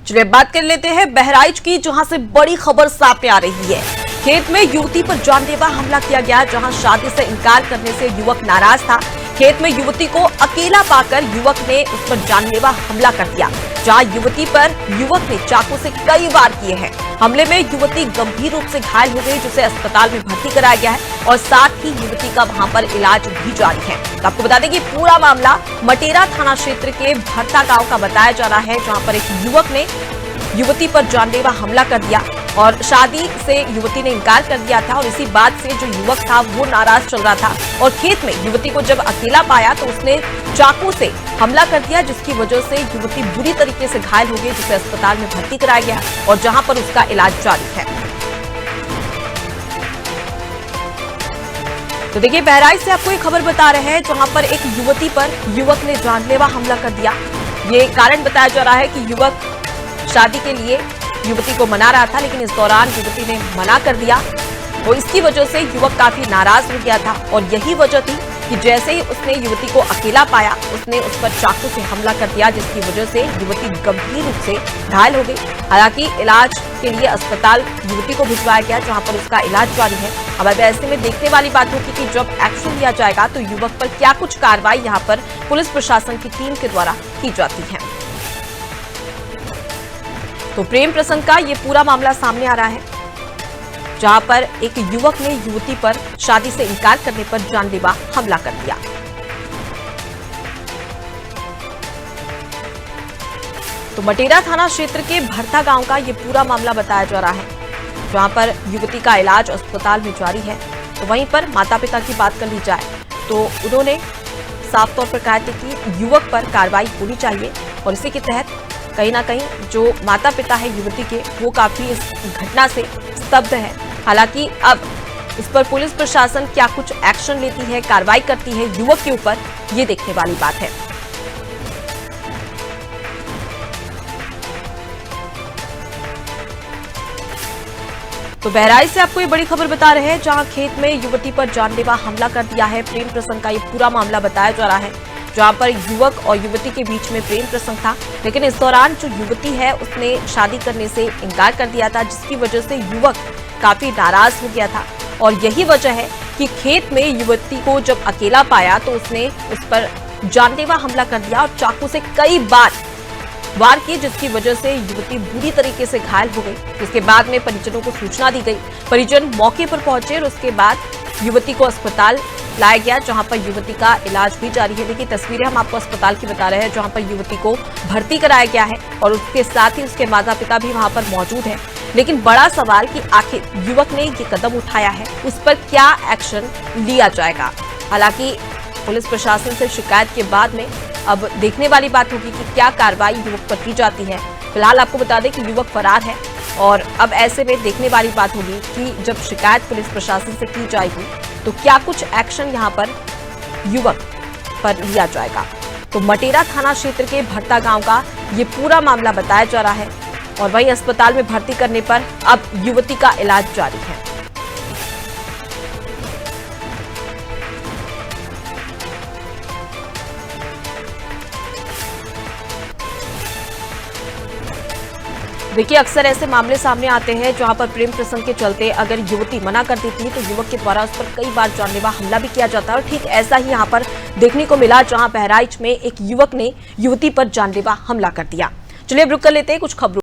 चलिए बात कर लेते हैं बहराइच की, जहां से बड़ी खबर सामने आ रही है। खेत में युवती पर जानलेवा हमला किया गया, जहां शादी से इनकार करने से युवक नाराज था। खेत में युवती को अकेला पाकर युवक ने उस पर जानलेवा हमला कर दिया, जहां युवती पर युवक ने चाकू से कई वार किए हैं। हमले में युवती गंभीर रूप से घायल हो गई, जिसे अस्पताल में भर्ती कराया गया है और साथ ही युवती का वहां पर इलाज भी जारी है। तो आपको बता दें कि पूरा मामला मटेरा थाना क्षेत्र के भरता गांव का बताया जा रहा है, जहां पर एक युवक ने युवती पर जानलेवा हमला कर दिया और शादी से युवती ने इनकार कर दिया था। और इसी बात से जो युवक था वो नाराज चल रहा था और खेत में युवती को जब अकेला पाया तो उसने चाकू से हमला कर दिया, जिसकी वजह से युवती बुरी तरीके से घायल हो गई, जिसे अस्पताल में भर्ती कराया गया और जहां पर उसका इलाज जारी है। तो देखिए, बहराइच से आपको एक खबर बता रहे हैं, जहां पर एक युवती पर युवक ने जानलेवा हमला कर दिया। ये कारण बताया जा रहा है कि युवक शादी के लिए युवती को मना रहा था, लेकिन इस दौरान युवती ने मना कर दिया और इसकी वजह से युवक काफी नाराज हो गया था। और यही वजह थी कि जैसे ही उसने युवती को अकेला पाया, उसने उस पर चाकू से हमला कर दिया, जिसकी वजह से युवती गंभीर रूप से घायल हो गई। हालांकि इलाज के लिए अस्पताल युवती को भिजवाया गया, जहां पर उसका इलाज जारी है। अब ऐसे में देखने वाली बात होगी कि जब एक्शन लिया जाएगा तो युवक पर क्या कुछ कार्रवाई यहां पर पुलिस प्रशासन की टीम के द्वारा की जाती है। तो प्रेम प्रसंग का ये पूरा मामला सामने आ रहा है, जहां पर एक युवक ने युवती पर शादी से इनकार करने पर जानलेवा हमला कर दिया। तो मटेरा थाना क्षेत्र के भरता गांव का ये पूरा मामला बताया जा रहा है, जहां पर युवती का इलाज अस्पताल में जारी है। तो वहीं पर माता पिता की बात कर ली जाए तो उन्होंने साफ तौर पर कहा था कि युवक पर कार्रवाई होनी चाहिए और इसी के तहत कहीं ना कहीं जो माता पिता है युवती के, वो काफी इस घटना से स्तब्ध है। हालांकि अब इस पर पुलिस प्रशासन क्या कुछ एक्शन लेती है, कार्रवाई करती है युवक के ऊपर, ये देखने वाली बात है। तो बहराइच से आपको ये बड़ी खबर बता रहे हैं, जहां खेत में युवती पर जानलेवा हमला कर दिया है। प्रेम प्रसंग का ये पूरा मामला बताया जा रहा है, जहां पर युवक और युवती के बीच में प्रेम प्रसंग था, लेकिन इस दौरान जो युवती है उसने शादी करने से इनकार कर दिया था, जिसकी वजह से युवक काफी नाराज हो गया था। और यही वजह है कि खेत में युवती को जब अकेला पाया तो उसने उस पर जानलेवा हमला कर दिया और चाकू से कई बार वार किए, जिसकी वजह से युवती बुरी तरीके से घायल हो गई। जिसके बाद में परिजनों को सूचना दी गई, परिजन मौके पर पहुंचे और उसके बाद युवती को अस्पताल लाया गया, जहां पर युवती का इलाज भी जारी है। देखिए, तस्वीरें हम आपको अस्पताल की बता रहे हैं, जहां पर युवती को भर्ती कराया गया है और उसके साथ ही उसके माता पिता भी वहां पर मौजूद हैं। लेकिन बड़ा सवाल कि आखिर युवक ने ये कदम उठाया है, उस पर क्या एक्शन लिया जाएगा। हालांकि पुलिस प्रशासन से शिकायत के बाद में अब देखने वाली बात होगी कि क्या कार्रवाई युवक पर की जाती है। फिलहाल आपको बता दें कि युवक फरार है और अब ऐसे में देखने वाली बात होगी कि जब शिकायत पुलिस प्रशासन से की जाएगी तो क्या कुछ एक्शन यहां पर युवक पर लिया जाएगा। तो मटेरा थाना क्षेत्र के भरता गांव का ये पूरा मामला बताया जा रहा है और वहीं अस्पताल में भर्ती करने पर अब युवती का इलाज जारी है। देखिए, अक्सर ऐसे मामले सामने आते हैं जहां पर प्रेम प्रसंग के चलते अगर युवती मना कर देती है तो युवक के द्वारा उस पर कई बार जानलेवा हमला भी किया जाता है। और ठीक ऐसा ही यहां पर देखने को मिला, जहां बहराइच में एक युवक ने युवती पर जानलेवा हमला कर दिया। चलिए अब रुक कर लेते हैं कुछ खबरों।